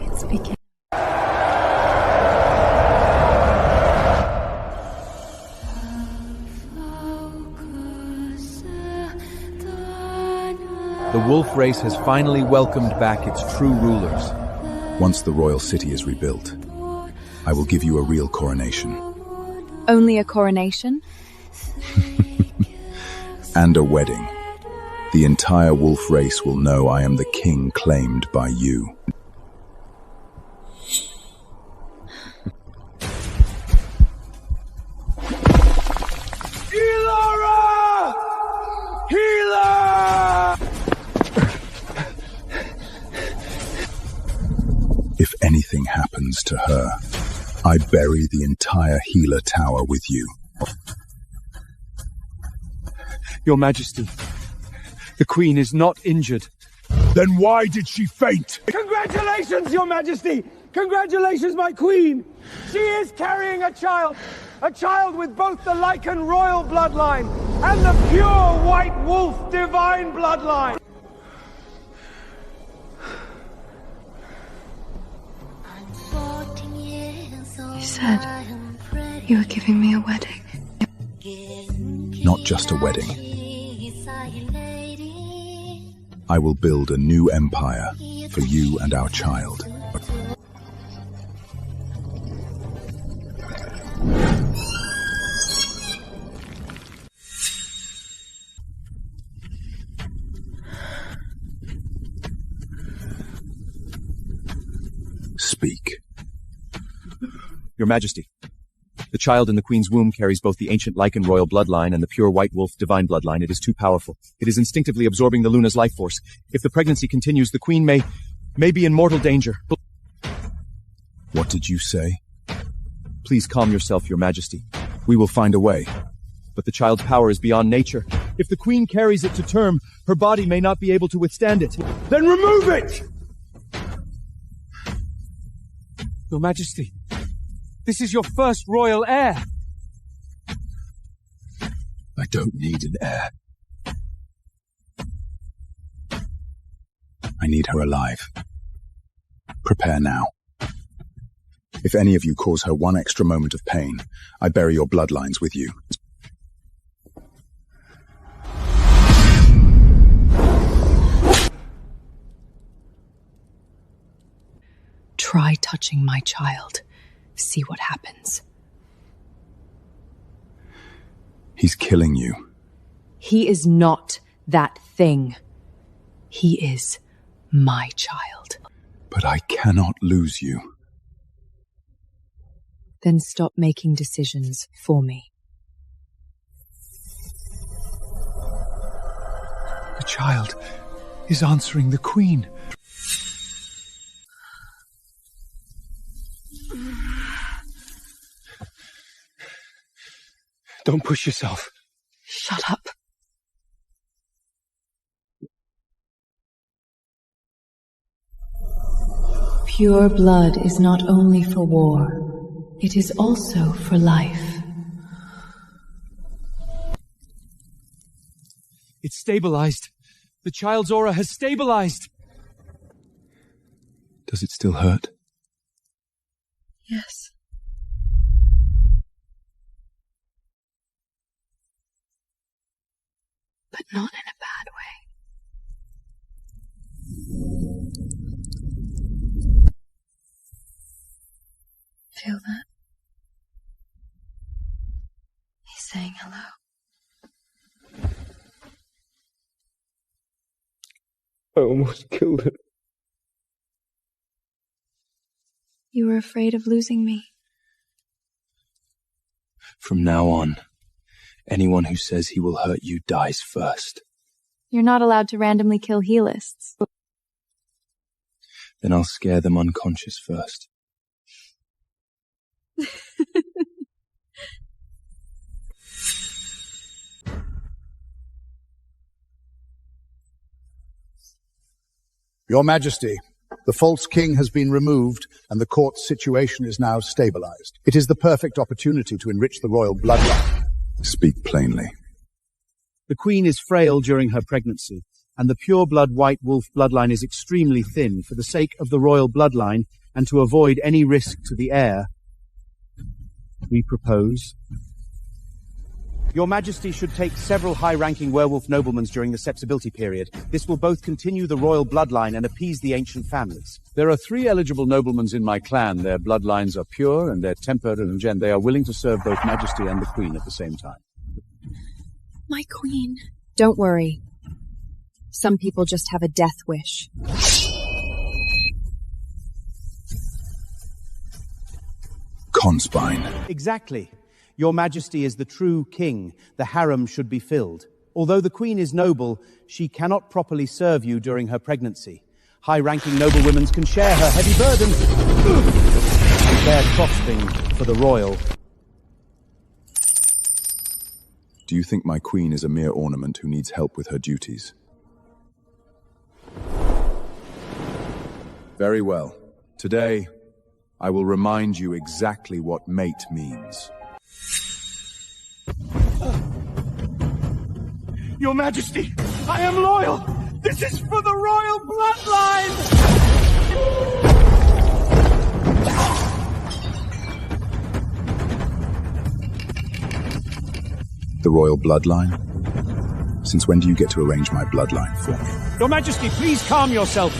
It's beginning. The wolf race has finally welcomed back its true rulers. Once the royal city is rebuilt, I will give you a real coronation. Only a coronation? And a wedding. The entire wolf race will know I am the king claimed by you. Elara! Healer! If anything happens to her, I bury the entire healer tower with you. Your Majesty, the Queen is not injured. Then why did she faint? Congratulations, Your Majesty! Congratulations, my Queen! She is carrying a child with both the Lycan royal bloodline and the pure white wolf divine bloodline! I'm 14 years said you were giving me a wedding. Not just a wedding. I will build a new empire for you and our child. Speak. Your Majesty, the child in the Queen's womb carries both the ancient lichen royal bloodline and the pure white wolf divine bloodline. It is too powerful. It is instinctively absorbing the Luna's life force. If the pregnancy continues, the Queen may be in mortal danger. What did you say? Please calm yourself, Your Majesty. We will find a way. But the child's power is beyond nature. If the Queen carries it to term, her body may not be able to withstand it. Then remove it! Your Majesty, this is your first royal heir. I don't need an heir. I need her alive. Prepare now. If any of you cause her one extra moment of pain, I bury your bloodlines with you. Try touching my child. See what happens. He's killing you. He is not that thing. He is my child. But I cannot lose you. Then stop making decisions for me. The child is answering the Queen. Don't push yourself. Shut up. Pure blood is not only for war, it is also for life. It's stabilized. The child's aura has stabilized. Does it still hurt? Yes. But not in a bad way. Feel that? He's saying hello. I almost killed him. You were afraid of losing me. From now on, anyone who says he will hurt you dies first. You're not allowed to randomly kill healists. Then I'll scare them unconscious first. Your Majesty, the false king has been removed and the court's situation is now stabilized. It is the perfect opportunity to enrich the royal bloodline. Speak plainly. The Queen is frail during her pregnancy, and the pure blood white wolf bloodline is extremely thin for the sake of the royal bloodline and to avoid any risk to the heir. We propose. Your Majesty should take several high-ranking werewolf noblemen during the sepsibility period. This will both continue the royal bloodline and appease the ancient families. There are 3 eligible noblemen in my clan. Their bloodlines are pure and their temper and gen. They are willing to serve both Majesty and the Queen at the same time. My Queen. Don't worry. Some people just have a death wish. Conspine. Exactly. Your Majesty is the true king. The harem should be filled. Although the Queen is noble, she cannot properly serve you during her pregnancy. High-ranking noblewomen can share her heavy burden. Bear crossing for the royal. Do you think my Queen is a mere ornament who needs help with her duties? Very well. Today, I will remind you exactly what mate means. Your Majesty, I am loyal! This is for the royal bloodline! The royal bloodline? Since when do you get to arrange my bloodline for me? Your Majesty, please calm yourself.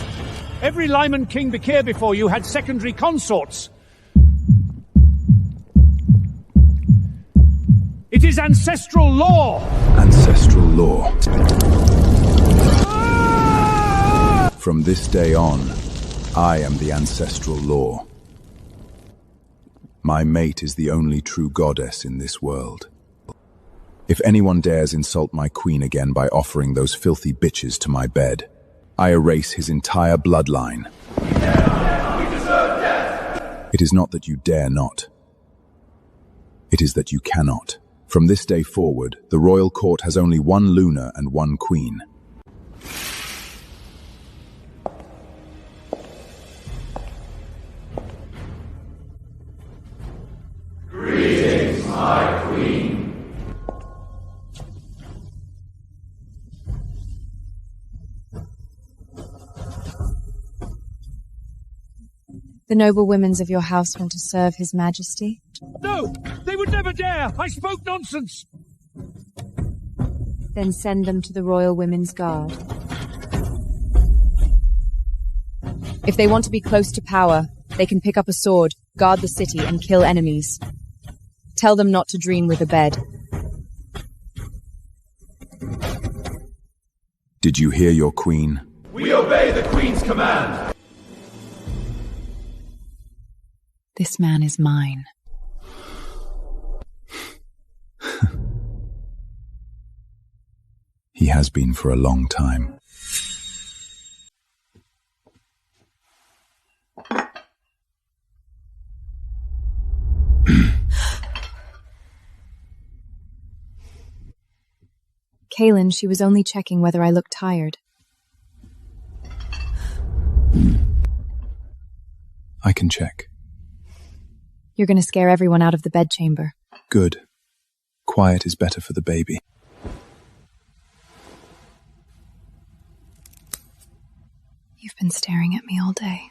Every Lyman king Bakir before you had secondary consorts. It is ancestral law! Ancestral law. From this day on, I am the ancestral law. My mate is the only true goddess in this world. If anyone dares insult my queen again by offering those filthy bitches to my bed, I erase his entire bloodline. We deserve death! It is not that you dare not. It is that you cannot. From this day forward, the royal court has only one Luna and one queen. Greetings, my queen. The noble women of your house want to serve His Majesty? No! They would never dare! I spoke nonsense! Then send them to the Royal Women's Guard. If they want to be close to power, they can pick up a sword, guard the city, and kill enemies. Tell them not to dream with a bed. Did you hear your queen? We obey the queen's command! This man is mine. He has been for a long time. Kaelin, she was only checking whether I looked tired. I can check. You're going to scare everyone out of the bedchamber. Good. Quiet is better for the baby. You've been staring at me all day.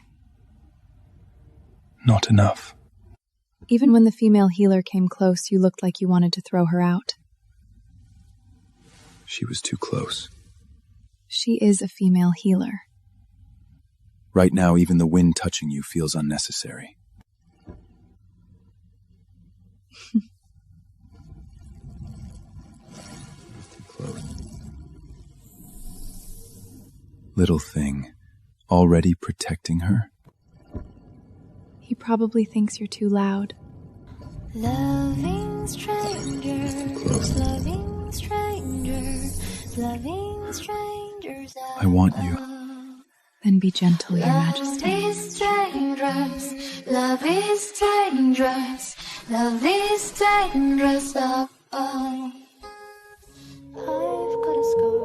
Not enough. Even when the female healer came close, you looked like you wanted to throw her out. She was too close. She is a female healer. Right now, even the wind touching you feels unnecessary. Too close. Little thing, already protecting her? He probably thinks you're too loud. Loving strangers, loving strangers, loving strangers. I want you. Then be gentle, Your Majesty. Love is dangerous, love is dangerous, love is dangerous. Oh. I've got a scar.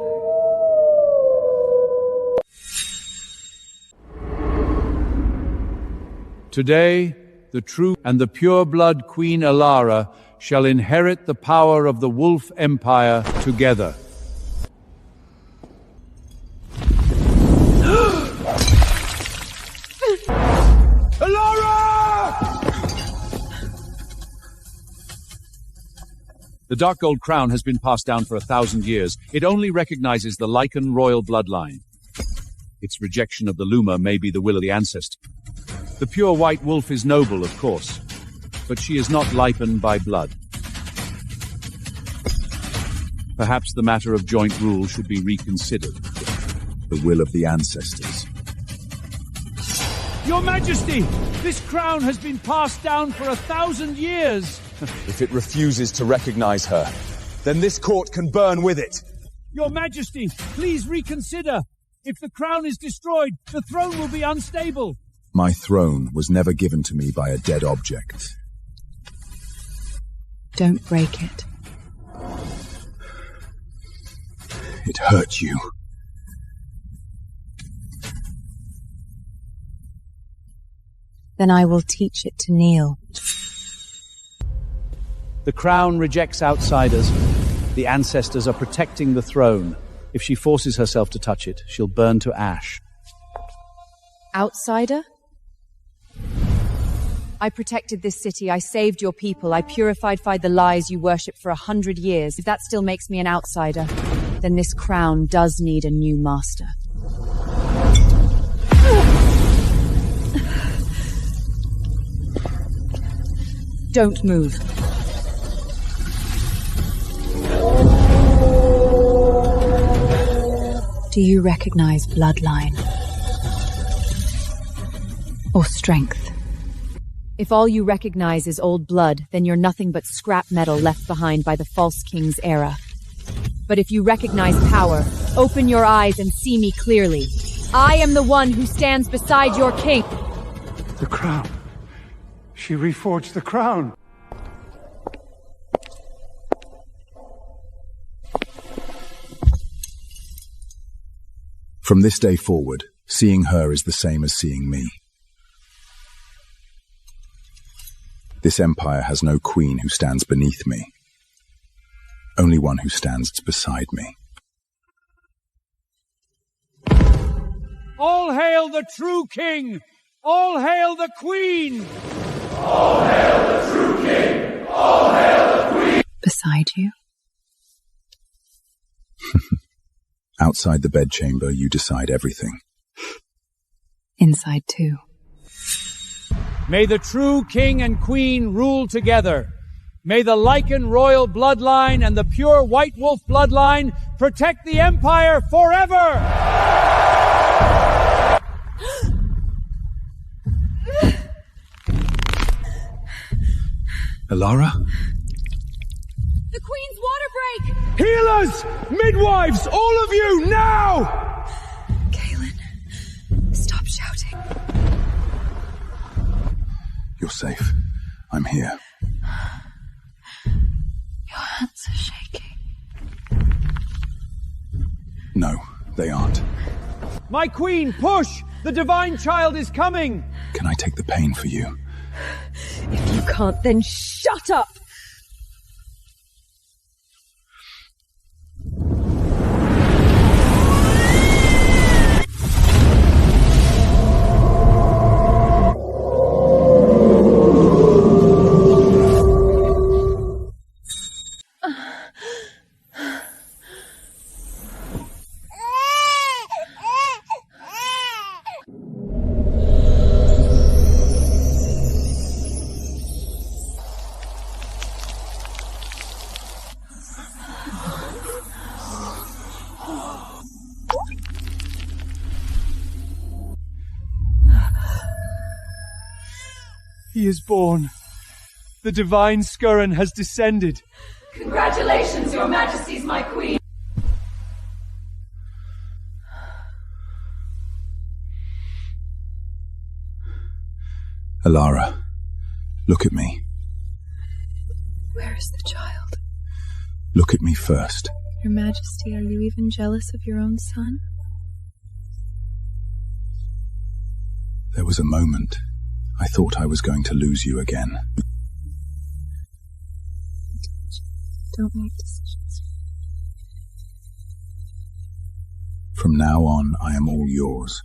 Today, the true and the pure-blood Queen Alara shall inherit the power of the Wolf Empire together. The Dark Gold Crown has been passed down for 1,000 years. It only recognizes the Lycan royal bloodline. Its rejection of the Luma may be the will of the ancestor. The pure white wolf is noble, of course, but she is not Lycan by blood. Perhaps the matter of joint rule should be reconsidered. The will of the ancestors. Your Majesty, this crown has been passed down for 1,000 years. If it refuses to recognize her, then this court can burn with it. Your Majesty, please reconsider. If the crown is destroyed, the throne will be unstable. My throne was never given to me by a dead object. Don't break it. It hurt you. Then I will teach it to kneel. The crown rejects outsiders. The ancestors are protecting the throne. If she forces herself to touch it, she'll burn to ash. Outsider? I protected this city, I saved your people, I purified the lies you worship for 100 years. If that still makes me an outsider, then this crown does need a new master. Don't move. Do you recognize bloodline? Or strength? If all you recognize is old blood, then you're nothing but scrap metal left behind by the false king's era. But if you recognize power, open your eyes and see me clearly. I am the one who stands beside your king. The crown. She reforged the crown. From this day forward, seeing her is the same as seeing me. This empire has no queen who stands beneath me, only one who stands beside me. All hail the true king! All hail the queen! All hail the true king! All hail the queen! Beside you? Outside the bedchamber, you decide everything. Inside too. May the true king and queen rule together. May the Lycan royal bloodline and the pure White Wolf bloodline protect the empire forever! Alara? The Queen's water break! Healers! Midwives! All of you, now! Kaelin, stop shouting. You're safe. I'm here. Your hands are shaking. No, they aren't. My queen, push! The divine child is coming! Can I take the pain for you? If you can't, then shut up! He is born. The divine Scurran has descended. Congratulations, your majesties, my queen. Alara, look at me. Where is the child? Look at me first. Your Majesty, are you even jealous of your own son? There was a moment. I thought I was going to lose you again. Don't make decisions. From now on, I am all yours.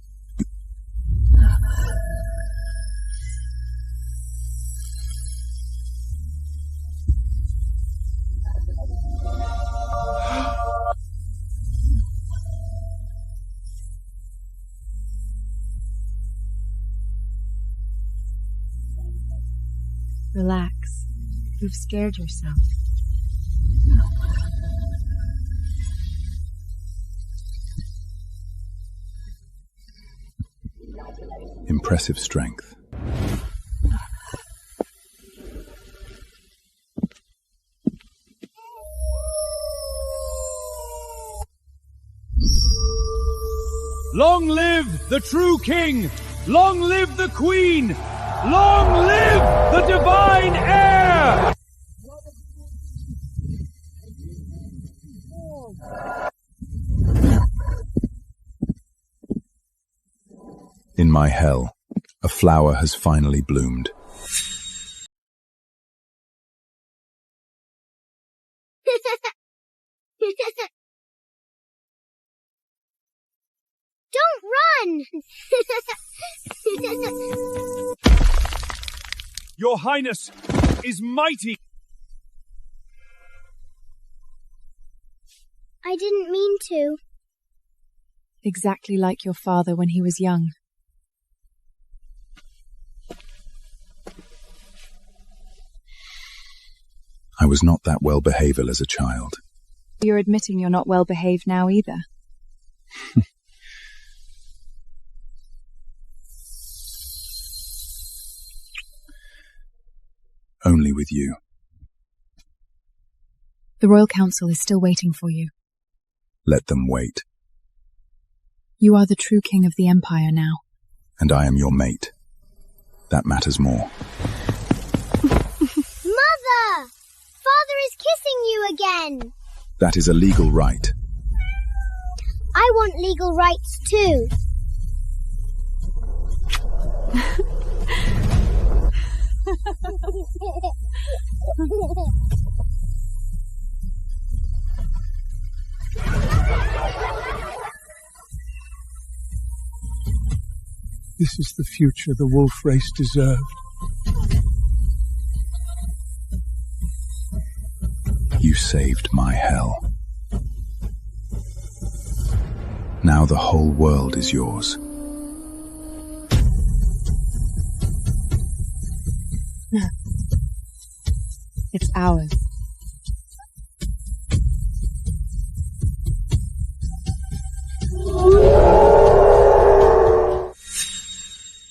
Relax. You've scared yourself. Impressive strength. Long live the true king! Long live the queen! Long live the divine heir! In my hell, a flower has finally bloomed. Don't run! Your Highness is mighty! I didn't mean to. Exactly like your father when he was young. I was not that well behaved as a child. You're admitting you're not well behaved now either. Only with you. The Royal Council is still waiting for you. Let them wait. You are the true king of the Empire now. And I am your mate. That matters more. Mother! Father is kissing you again! That is a legal right. I want legal rights too. This is the future the wolf race deserved. You saved my hell. Now the whole world is yours. It's ours.